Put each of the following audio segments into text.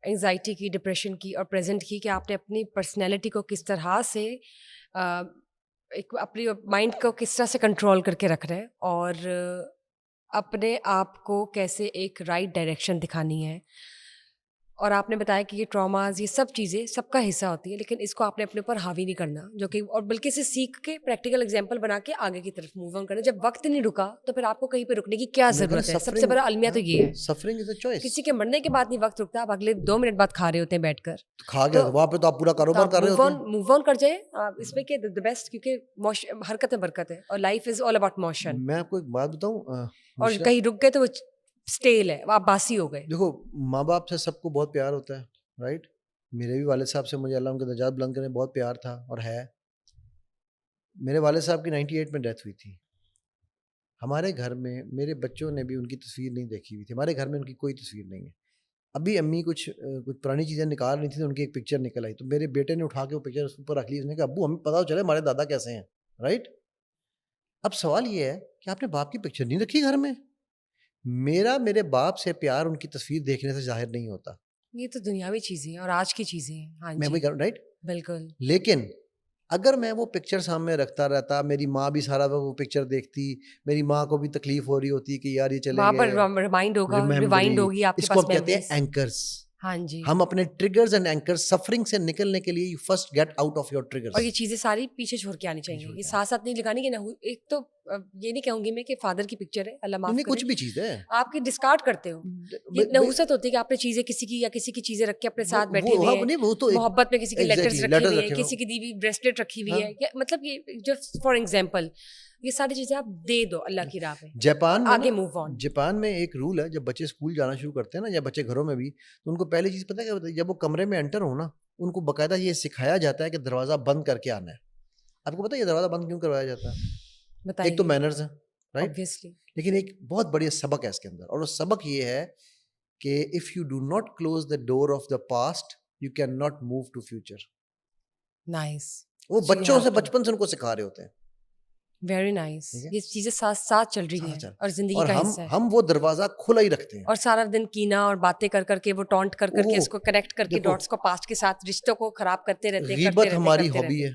Anxiety کی, depression کی اور پریزنٹ کی, کہ آپ نے اپنی پرسنالٹی کو کس طرح سے ایک اپنی مائنڈ کو کس طرح سے کنٹرول کر کے رکھ رہے ہیں, اور اپنے آپ کو کیسے ایک رائٹ ڈائریکشن دکھانی ہے. اور آپ نے بتایا کہ یہ ٹراماز, یہ سب چیزیں سب کا حصہ ہوتی ہے, لیکن اس کو آپ نے اپنے اوپر حاوی نہیں کرنا, جو کہ اور بلکہ اسے سیکھ کے پریکٹیکل ایگزامپل بنا کے آگے کی طرف موو آن کرنا. جب وقت نہیں رکا تو پھر آپ کو کہیں پہ رکنے کی کیا ضرورت ہے؟ سب سے بڑا المیہ تو یہ ہے, سفرنگ از اے چوائس. کسی کے مرنے کے بعد نہیں وقت رکتا, آپ اگلے 2 منٹ بعد کھا رہے ہوتے ہیں بیٹھ کر, کھا گیا وہاں پہ تو آپ پورا کاروبار کر رہے ہوتے ہیں. موو آن کر جائیں اس میں کہ دا بیسٹ, کیونکہ حرکت میں برکت ہے, اور life is all about motion. میں آپ کو ایک بات بتاؤں, اور کہیں رک گئے تو وہ اسٹیل ہے, آپ باسی ہو گئے. دیکھو ماں باپ سے سب کو بہت پیار ہوتا ہے, رائٹ. میرے بھی والد صاحب سے, مجھے اللہ ان کے درجات بلند کرنے, بہت پیار تھا اور ہے. میرے والد صاحب کی 98 میں ڈیتھ ہوئی تھی. ہمارے گھر میں میرے بچوں نے بھی ان کی تصویر نہیں دیکھی ہوئی تھی, ہمارے گھر میں ان کی کوئی تصویر نہیں ہے. ابھی امی کچھ پرانی چیزیں نکال رہی تھیں تو ان کی ایک پکچر نکل آئی, تو میرے بیٹے نے اٹھا کے وہ پکچر اس اوپر رکھ لی. اس نے کہا ابو ہمیں پتا چلے ہمارے دادا کیسے ہیں, رائٹ. اب سوال یہ ہے کہ آپ نے باپ کی پکچر نہیں رکھی گھر میں. میرے باپ سے پیار ان کی تصویر دیکھنے سے ظاہر نہیں ہوتا. یہ تو دنیاوی چیزیں ہیں اور آج کی چیزیں ہیں. ہاں میں وہی کہہ رہا ہوں, رائٹ. بالکل. لیکن اگر میں وہ پکچر سامنے رکھتا رہتا, میری ماں بھی سارا وہ پکچر دیکھتی, میری ماں کو بھی تکلیف ہو رہی ہوتی کہ یار یہ چلے وہاں گئے, پر ریمائنڈ ہوگا, ریوائنڈ ہوگی آپ کے اس پاس کو ہم کہتے ہیں میموریز. اینکرز. ہاں جی. ہم اپنے ٹریگرز اینڈ اینکرز, سفرنگ سے نکلنے کے لیے you first get out of your triggers. اور یہ چیزیں ساری پیچھے چھوڑ کے آنی چاہیے, یہ ساتھ ساتھ نہیں لگانی. کہ ایک تو یہ نہیں کہوں گی میں کہ فادر کی پکچر ہے, اللہ معاف کرے, کچھ بھی چیز ہے آپ کی ڈسکارڈ کرتے ہو. یہ نحوست ہوتی ہے کہ آپ نے چیزیں کسی کی یا کسی کی چیزیں رکھ کے اپنے ساتھ بیٹھے ہوئے ہیں, محبت میں کسی کی لیٹرز رکھی ہوئی ہیں, کسی کی دی ہوئی بریسلیٹ رکھی ہوئی ہے, مطلب یہ جسٹ فار ایگزامپل, یہ ساری چیزیں آپ دے دو اللہ کی راہ پہ, آگے موو آن. جاپان میں ایک رول ہے, جب بچے اسکول جانا شروع کرتے ہیں نا, یا بچے گھروں میں بھی, تو ان کو پہلی چیز پتہ ہے کیا ہوتا ہے, جب وہ کمرے میں انٹر ہو نا, ان کو باقاعدہ یہ سکھایا جاتا ہے کہ دروازہ بند کر کے آنا ہے. آپ کو پتہ ہے یہ دروازہ بند کیوں کروایا جاتا ہے؟ ایک تو مینرز ہیں, رائٹ, لیکن ایک بہت بڑی سبق ہے اس کے اندر, اور وہ سبق یہ ہے کہ if you do not close the door of the past you can not move to future. Nice. وہ بچوں سے, بچپن سے ان کو سکھا رہے ہوتے ہیں. Very nice. یہ چیزیں ساتھ ساتھ چل رہی ہیں اور زندگی کا حصہ ہے. ہم وہ دروازہ کھلا ہی رکھتے ہیں, اور سارا دن کینا اور باتیں کر کر کے, وہ ٹونٹ کر کر کے, اس کو کنیکٹ کر کے ڈاٹس کو پاسٹ کے ساتھ رشتوں کو خراب کرتے رہتے ہیں. غیبت ہماری ہابی ہے,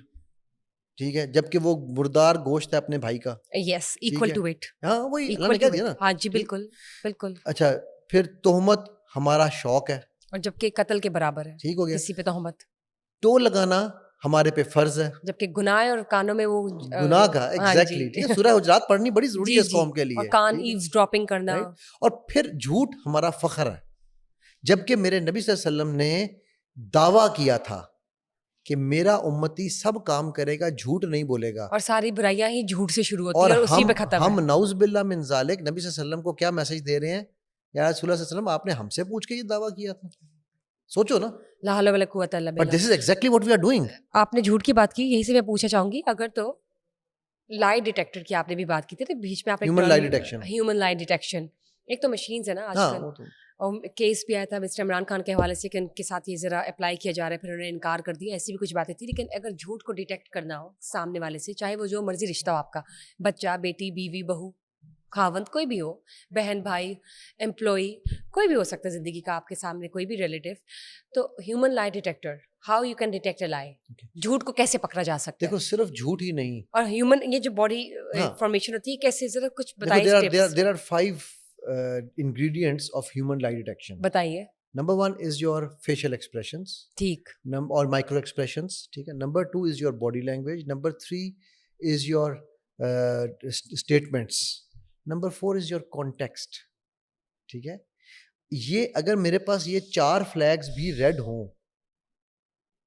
ٹھیک ہے, جبکہ وہ مردار گوشت ہے اپنے بھائی کا. یس, ایکول ٹو اٹ. ہاں وہی اللہ نے کہہ دیا نا. ہاں جی بالکل بالکل. اچھا, پھر تہمت ہمارا شوق ہے, اور جبکہ قتل کے برابر ہے, ٹھیک ہو گیا. کسی پہ تہمت, ٹو لگانا ہمارے پہ فرض ہے, جبکہ گناہ اور کانوں میں وہ گناہ کا. ایگزیکٹلی, ٹھیک ہے, سورہ حجرات پڑھنی بڑی ضروری ہے اس قوم کے لیے. اور کان ایوز ڈراپنگ کرنا. اور پھر جھوٹ ہمارا فخر ہے, جبکہ میرے نبی صلی اللہ علیہ وسلم نے دعویٰ کیا تھا کہ میرا امتی سب کام کرے گا, جھوٹ نہیں بولے گا, اور ساری برائیاں ہی جھوٹ سے شروع ہوتی ہیں اور اسی پہ ختم. ہم نعوذ باللہ من ذالک نبی صلی اللہ علیہ وسلم کو کیا میسج دے رہے ہیں, یا رسول اللہ صلی اللہ علیہ وسلم آپ نے ہم سے پوچھ کے یہ دعویٰ کیا تھا. سوچو نا, لا حول ولا قوت الا باللہ. But this is exactly what we are doing. آپ نے جھوٹ کی بات کی, یہی سے میں پوچھنا چاہوں گی, اگر تو لائی ڈیٹیکٹر کی آپ نے بھی بات کی تھی, تو بیچ میں آپ نے ہیومن لائی ڈیٹیکشن, ایک تو مشینز ہے نا آج کل, اور کیس بھی آیا تھا مسٹر عمران خان کے حوالے سے کہ ان کے ساتھ یہ ذرا اپلائی کیا جا رہا ہے, پھر انہوں نے انکار کر دیا, ایسی بھی کچھ باتیں تھیں. لیکن اگر جھوٹ کو ڈیٹیکٹ کرنا ہو سامنے والے سے, چاہے وہ جو مرضی رشتہ ہو آپ کا, بچہ, بیٹی, بیوی, بہو, خاوند, کوئی بھی ہو, بہن, بھائی, امپلائی, کوئی بھی ہو سکتا ہے زندگی کا آپ کے سامنے, کوئی بھی ریلیٹیو, تو ہیومن لائی detector, how you can detect a لائی, جھوٹ کو کیسے پکڑا جا سکتا ہے. دیکھو صرف جھوٹ ہی نہیں, اور ہیومن یہ جو باڈی انفارمیشن ہوتی ہے کیسے, ذرا کچھ بتائیے. there are 5 ingredients of human lie detection. بتائیے. Number 1 is your facial expressions, ٹھیک, or micro expressions, ٹھیک ہے. Number 2 is your body language. Number 3 is your statements. Number 4 is your context, ٹھیک ہے. یہ اگر میرے پاس یہ 4 flags بھی ریڈ ہوں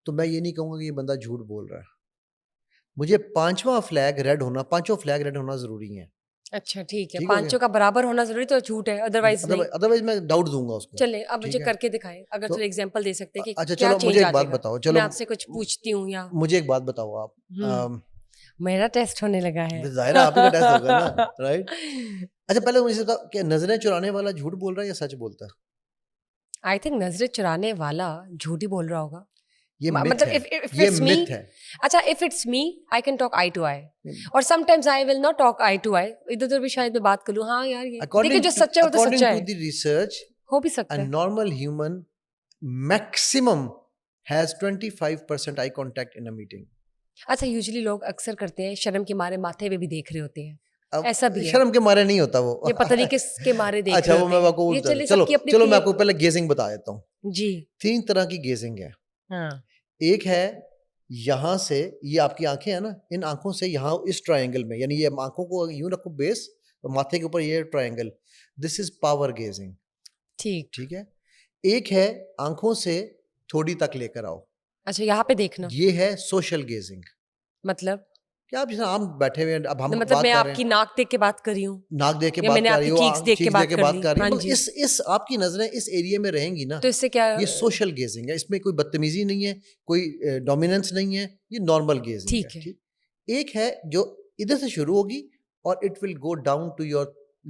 تو میں یہ نہیں کہوں گا کہ یہ بندہ جھوٹ بول رہا ہے. مجھے 5واں فلیگ ریڈ ہونا, 5 فلیگ ریڈ ہونا ضروری ہے. اچھا ٹھیک ہے, 5 کا برابر ہونا ضروری تو جھوٹ ہے, ادروائز میں ڈاؤٹ دوں گا اس کو. چلیں اب مجھے کر کے دکھائیں, اگر تھوڑا ایگزامپل دے سکتے کہ اچھا چلو مجھے ایک بات بتاؤ, چلو میں آپ سے کچھ پوچھتی ہوں, یا مجھے ایک بات بتاؤ آپ, میرا ٹیسٹ ہونے لگا ہے, ظاہر ہے آپ کا ٹیسٹ ہوگا نا, رائٹ. اچھا پہلے مجھے بتاؤ کہ نظریں چرانے والا جھوٹ بول رہا ہے یا سچ بولتا ہے؟ آئی تھنک نظریں چرانے والا جھوٹ ہی بول رہا ہوگا. یہ مت ہے, یہ مت ہے. اچھا if it's me I can talk eye to eye, اور sometimes I will not talk eye to eye, ادھر ادھر بھی شاید میں بات کر لوں, ہاں یار یہ دیکھیں جو سچا ہے وہ تو سچا ہے, according to the research ہو بھی سکتا ہے. a normal human maximum has 25% eye contact in a meeting. اچھا یوزلی لوگ اکثر کرتے ہیں شرم کے مارے ماتھے پہ بھی دیکھ رہے ہوتے ہیں, اب ایسا بھی ہے شرم کے مارے نہیں ہوتا وہ, یہ پتہ نہیں کس کے مارے دیکھ اچھا رہے وہ میں آپ کو ہوتے ہیں. چلو میں آپ کو پہلے گیزنگ بتا دیتا ہوں. جی 3 طرح کی گیزنگ ہے. ہاں ایک ہے یہاں سے, یہ آپ کی آنکھیں ہیں نا, ان آنکھوں سے یہاں اس ٹرائنگل میں, یعنی یہ آنکھوں کو یوں رکھو بیس اور ماتھے کے اوپر یہ triangle, this is power gazing. ٹھیک ہے. ایک ہے آنکھوں سے تھوڑی تک لے کر آؤ, اچھا یہاں پہ دیکھنا, یہ ہے سوشل گیزنگ. مطلب کیا آپ جیسے عام بیٹھے ہوئے ہیں, اب ہم مطلب بات میں کر آپ رہے کی ہیں, ناک دیکھ کے بات کر رہی ہوں, ناک دیکھ کے یا بات میں نے کر آپ رہی کی ہوں, cheeks دیکھ کے cheeks بات کر رہی لی, ہوں, تو اس آپ کی نظریں اس ایریا میں رہیں گی نا, تو اس سے کیا یہ سوشل گیزنگ ہے. اس میں کوئی بدتمیزی نہیں ہے, کوئی ڈومیننس نہیں ہے, یہ نارمل گیزنگ ٹھیک ہے. ایک ہے جو ادھر سے شروع ہوگی اور it will go down to your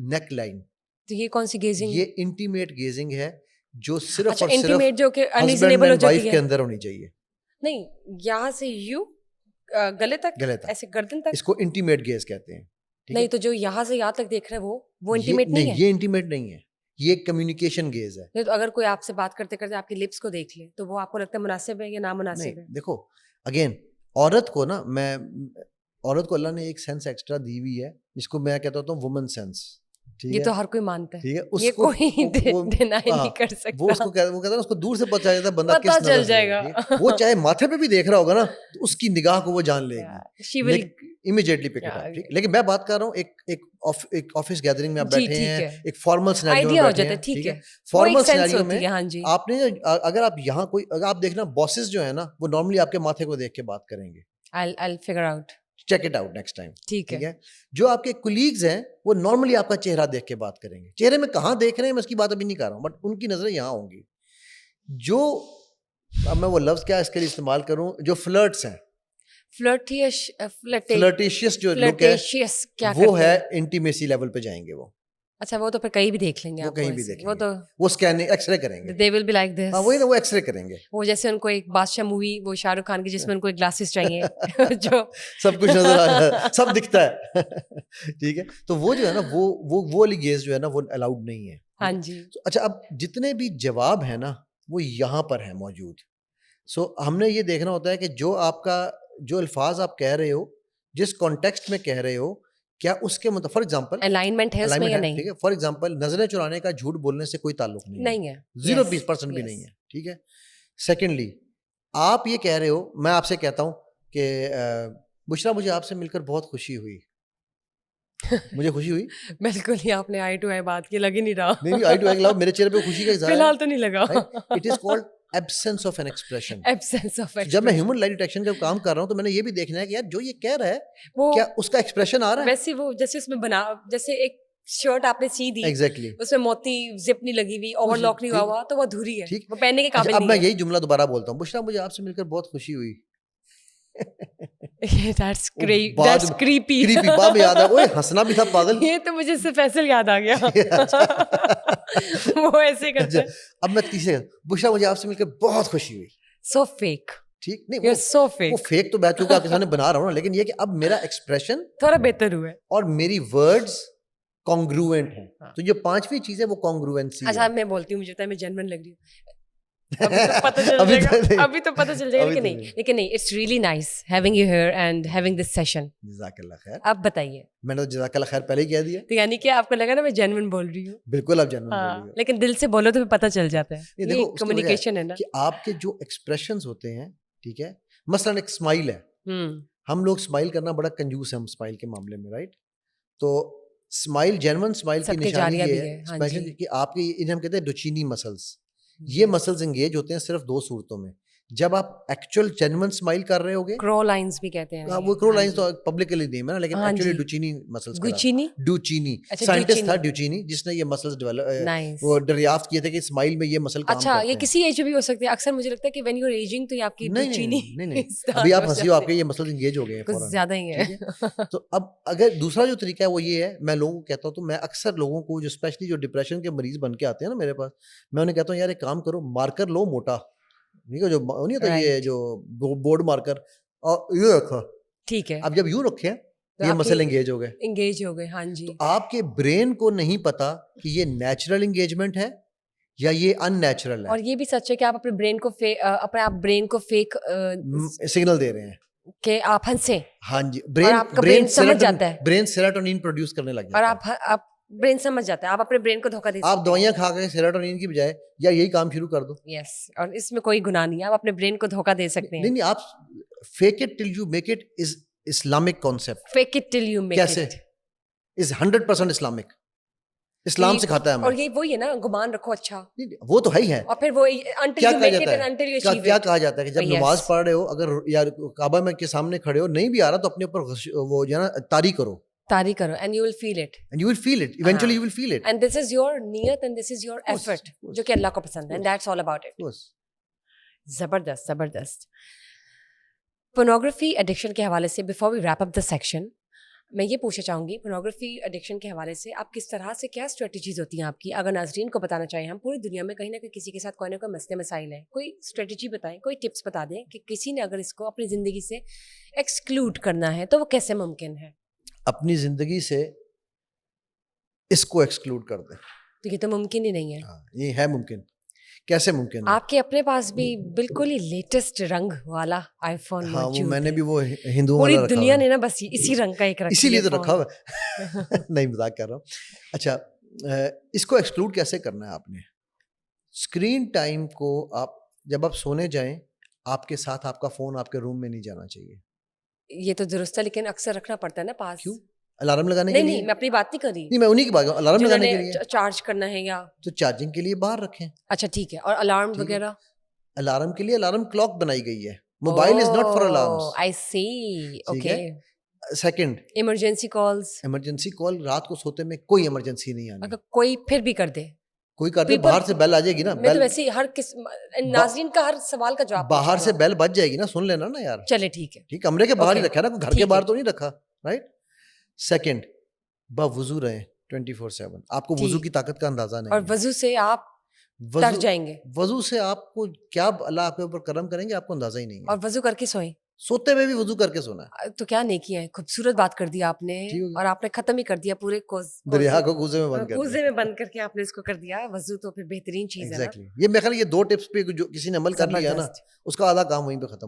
neckline, تو یہ کون سی گیزنگ, یہ انٹیمیٹ گیزنگ ہے جو صرف اچھا اور صرف انٹیمیٹ جو کہ ہسبینڈ انریزنیبل ہو اینڈ وائف جاتی کے ہے, اندر ہونی چاہیے. نہیں یہاں سے یوں گلے تک ایسے گردن تک, اس کو انٹیمیٹ گیز کہتے ہیں. نہیں تو جو یہاں سے یہاں تک دیکھ رہے ہیں وہ انٹیمیٹ نہیں ہے, یہ انٹیمیٹ نہیں ہے, یہ کمیونیکیشن گیز ہے. نہیں تو اگر کوئی آپ سے بات کرتے کرتے آپ کی لپس کو دیکھ لے تو وہ آپ کو لگتا ہے مناسب ہے یا نامناسب ہے؟ دیکھو اگین عورت کو نا, عورت کو اللہ نے ایک سینس ایکسٹرا دی ہوئی ہے جس کو میں کہتا ہوں وومن سینس. یہ تو ہر کوئی مانتا ہے, ٹھیک ہے, یہ کوئی ڈینائی نہیں کر سکتا. وہ کہتا ہے اس کو دور سے پتہ چل جاتا ہے بندہ پتہ کس چل نظر جائے گا, وہ چاہے ماتھے پہ بھی دیکھ رہا ہوگا نا تو اس کی نگاہ کو وہ جان لے گی, امیڈیٹلی پک اٹ اپ. لیکن میں بات کر رہا ہوں ایک آفس گیدرنگ میں آپ بیٹھے ہیں, ایک فارمل سینیریو میں بیٹھے ہیں, ٹھیک ہے, فارمل سینیریو میں آپ نے اگر آپ یہاں کوئی اگر آپ دیکھنا باسز جو ہے نا وہ نارملی آپ کے ماتھے کو دیکھ کے بات کریں گے. I'll figure out. Check it out next time. ٹھیک ہے. جو آپ کے کولیگز ہیں وہ نارملی آپ کا چہرہ دیکھ کے بات کریں گے. چہرے میں کہاں دیکھ رہے ہیں میں اس کی بات ابھی نہیں کر رہا ہوں, بٹ ان کی نظریں یہاں ہوں گی. جو اب میں وہ لفظ کیا اس کے لیے استعمال کروں, جو فلرٹس ہیں, فلرٹیشیس جو لوگ ہیں وہ ہے انٹیمیسی لیول پہ جائیں گے وہ. اچھا وہ تو پھر کہیں بھی دیکھ لیں گے, وہ کہیں بھی دیکھ لیں گے, تو وہ اسکیننگ ایکس رے کریں گے, they will be like this. ہاں وہی نا, وہ ایکس رے کریں گے. وہ جیسے ان کو ایک بادشاہ مووی وہ شاہ رخ خان کی جس میں ان کو ایک گلاسز چاہیے جو سب کچھ نظر آ رہا ہے, سب دکھتا ہے, ٹھیک ہے. تو وہ جو ہے نا وہ والی گیز جو ہے نا وہ الاؤڈ نہیں ہے. ہاں جی. اچھا اب جتنے بھی جواب ہیں نا وہ یہاں پر ہیں موجود. سو ہم نے یہ دیکھنا ہوتا ہے کہ جو آپ کا جو الفاظ آپ کہہ رہے ہو, جس کانٹیکسٹ میں کہہ رہے ہو, کیا اس کے مطلب فار ایگزامپل الائنمنٹ ہے اس میں یا نہیں. ٹھیک ہے, فار ایگزامپل نظریں چرانے کا جھوٹ بولنے سے کوئی تعلق نہیں ہے, 0% بھی نہیں ہے. ٹھیک ہے. سیکنڈلی آپ یہ کہہ رہے ہو, میں آپ سے کہتا ہوں کہ بشرا مجھے آپ سے مل کر بہت خوشی ہوئی, مجھے خوشی ہوئی. بالکل ہی آپ نے آئی ٹو آئی بات کی, لگ ہی نہیں رہا. نہیں آئی ٹو آئی میرے چہرے پہ خوشی کا اظہار فی الحال تو نہیں لگا. It is called absence of an expression. جب میں ہیومن لائٹ ڈیٹیکشن کا کام کر رہا ہوں تو میں نے یہ بھی دیکھنا ہے کہ یار جو یہ کہہ رہا ہے وہ کیا اس کا ایکسپریشن آ رہا ہے. ویسے وہ جیسے اس میں بنا جیسے ایک شرٹ آپ نے سی دی, ایگزیکٹلی اس میں موتی زپ نہیں لگی ہوئی, اوور لاک نہیں ہوا ہوا, تو وہ ادھوری ہے, وہ پہننے کے قابل نہیں. اب میں نہیں یہی جملہ دوبارہ بولتا ہوں, بشرا مجھے آپ سے مل کر بہت خوشی ہوئی. That's creepy. بعد میں یاد آیا, اوے ہنسنا بھی تھا پاگل. یہ تو مجھے سے فیصل یاد آ گیا, وہ ایسے کرتے. اب میں تیسرے, بشرا مجھے آپ سے مل کر بہت خوشی ہوئی. So fake. ٹھیک نہیں, وہ فیک تو میں چونکہ آپ کے سامنے بنا رہا ہوں نا, لیکن یہ کہ اب میرا ایکسپریشن تھوڑا بہتر ہوا ہے اور میری ورڈز کانگروئنٹ ہیں. تو جو 5ویں چیز ہے وہ کانگروئنسی ہے. اچھا میں بولتی ہوں, مجھے پتا ہے میں جینوئن لگ رہی ہوں, ابھی تو پتہ چل جائے گا کہ نہیں, لیکن نہیں, it's really nice having you here and having this session. جزاک اللہ خیر. آپ بتائیے. میں نے تو جزاک اللہ خیر پہلے ہی کہہ دیا. تو یعنی کہ آپ کو لگا نا میں جینوئن بول رہی ہوں. بالکل آپ جینوئن بول رہی ہو, لیکن دل سے بولو تو پتہ چل جاتا ہے. یہ کمیونیکیشن ہے نا, کہ آپ کے جو ایکسپریشنز ہوتے ہیں, ٹھیک ہے, مثلاً ایک اسمائل ہے, ہم لوگ اسمائل کرنا بڑا کنجوس ہے ہم اسمائل کے معاملے میں, رائٹ. تو اسمائل جینوئن اسمائل کی نشانی یہ ہے کہ آپ کے انہیں ہم کہتے ہیں ڈوچینی مسلس. یہ مسلز انگیج ہوتے ہیں صرف 2 صورتوں میں, جب آپ ایکچوئل جینوئن اسمائل کر رہے ہوگے, کرو لائنز بھی کہتے ہیں. وہ کرو لائنز تو پبلکلی نیم ہے نا, لیکن ایکچوئلی ڈوچینی مسلز ڈوچینی سائنٹسٹ تھا ڈوچینی جس نے یہ مسلز ڈیولپ وہ دریافت کیے تھے کہ اسمائل میں یہ مسل کام کرتے ہیں. اچھا یہ کسی ایج میں بھی ہو سکتے ہیں, اکثر مجھے لگتا ہے کہ وین یو ار ایجنگ تو یہ آپ کی ڈوچینی نہیں ابھی آپ ہنسی ہو, آپ کے یہ مسلز انگیج ہو گئے ہیں کچھ زیادہ ہی ہے. تو اب اگر دوسرا جو طریقہ ہے وہ یہ ہے, میں لوگوں کو کہتا ہوں, تو میں اکثر لوگوں کو جو اسپیشلی جو ڈپریشن کے مریض بن کے آتے ہیں نا میرے پاس, میں انہیں کہتا ہوں یار ایک کام کرو, مارکر لو موٹا, ٹھیک ہے, جو نہیں ہوتا یہ جو بورڈ مارکر, اور یوں رکھو. ٹھیک ہے. اب جب یوں رکھے یہ مسل انگیج ہو گئے. ہاں جی. تو آپ کے برین کو نہیں پتا کہ یہ نیچرل انگیجمنٹ ہے یا یہ ان نیچرل ہے اور یہ بھی سچ ہے کہ آپ اپنے برین کو اپنے آپ برین کو فیک سگنل دے رہے ہیں کہ آپ ہنسیں ہاں جی اور آپ کا برین سمجھ جاتا ہے برین سیروٹونین پروڈیوس کرنے لگ اور جاتا ہے آپ برین سمجھ جاتا ہے, آپ اپنے برین کو دھوکہ دے آپ دوائیاں کھا کے سیروٹونین کی بجائے یا یہی کام شروع کر دو. یس, اور اس میں کوئی گناہ نہیں ہے, آپ اپنے برین کو دھوکہ دے سکتے ہیں. نہیں آپ fake it till you make it is Islamic concept. Fake it till you make کیسے از 100% اسلامک, اسلام سکھاتا ہے ہمیں. اور یہ وہی ہے نا, گمان رکھو اچھا, وہ تو ہے ہی ہے. اور پھر وہ کیا کہا جاتا ہے, کیا کہا جاتا ہے کہ جب نماز پڑھ رہے ہو اگر یا کعبہ میں کے سامنے کھڑے ہو نہیں بھی آ رہا تو اپنے اوپر وہ جو ہے نا طاری کرو, and you will feel it, and you will feel it eventually, you will feel it, and this is your niyat and this is your effort جو کہ اللہ کو پسند ہے, and that's all about it. زبردست زبردست. پورنوگرافی ایڈکشن کے حوالے سے before we wrap up the section میں یہ پوچھنا چاہوں گی, پورنوگرافی ایڈکشن کے حوالے سے آپ کس طرح سے, کیا اسٹریٹجیز ہوتی ہیں آپ کی, اگر ناظرین کو بتانا چاہیں, ہم پوری دنیا میں کہیں نہ کہیں کسی کے ساتھ کوئی نہ کوئی مسئلے مسائل ہیں, کوئی اسٹریٹجی بتائیں, کوئی ٹپس بتا دیں کہ کسی نے اگر اس کو اپنی زندگی سے ایکسکلوڈ کرنا ہے تو وہ کیسے ممکن ہے. اپنی زندگی سے اس کو ایکسکلوڈ کر دیں تو یہ تو ممکن ہی نہیں ہے. یہ ہے ممکن, کیسے ممکن ہے؟ آپ کے اپنے پاس بھی بالکل ہی لیٹسٹ رنگ والا آئی فون موجود ہے. میں نے بھی وہ ہندو پوری دنیا نے نا بس اسی رنگ کا ایک رکھا, اسی لیے تو رکھا ہوا ہے. نہیں مذاق کر رہا ہوں. اچھا, اس کو ایکسکلوڈ کیسے کرنا ہے آپ نے؟ اسکرین ٹائم کو آپ جب آپ سونے جائیں آپ کے ساتھ آپ کا فون آپ کے روم میں نہیں جانا چاہیے. یہ تو درست ہے, لیکن اکثر رکھنا پڑتا ہے نا پاس. کیوں؟ الارم لگانے کے لیے؟ نہیں, میں اپنی بات نہیں کر رہی. نہیں, میں انہیں کی بات کروں, الارم لگانے کے لیے چارج کرنا ہے یا تو چارجنگ کے لیے باہر رکھیں. اچھا ٹھیک ہے, اور الارم وغیرہ؟ الارم کے لیے الارم کلاک بنائی گئی ہے, mobile is not for alarms. I see, okay. Second, emergency calls, emergency call رات کو سوتے میں کوئی ایمرجنسی نہیں آنی. اگر کوئی پھر بھی کر دے, کوئی کر دے, باہر سے بیل آ جائے گی نا, میں تو ویسے ہی ہر ناظرین کا ہر سوال کا جواب, باہر سے بیل بج جائے گی نا, سن لینا نا یار. چلے ٹھیک ہے, ٹھیک, کمرے کے باہر ہی رکھا نا, گھر کے باہر تو نہیں رکھا, رائٹ. سیکنڈ, باوضو رہیں 24/7. آپ کو وضو کی طاقت کا اندازہ نہیں, اور وضو سے آپ تر جائیں گے. وضو سے آپ کو کیا اللہ آپ کے اوپر کرم کریں گے آپ کو اندازہ ہی نہیں ہے. اور وضو کر کے سوئیں, سوتے ہوئے بھی وضو کر کے سونا ہے. تو کیا نیکی ہے, خوبصورت بات کر دی آپ نے, اور آپ نے ختم ہی کر دیا پورے دریا کو کوزے میں بند کر دیا. کوزے میں بند کر کے آپ نے اس کو کر دیا. وضو تو پھر بہترین چیز ہے. یہ میرے خیال یہ 2 ٹپس پہ جو کسی نے عمل کر لیا نا اس کا آدھا کام وہیں پہ ختم.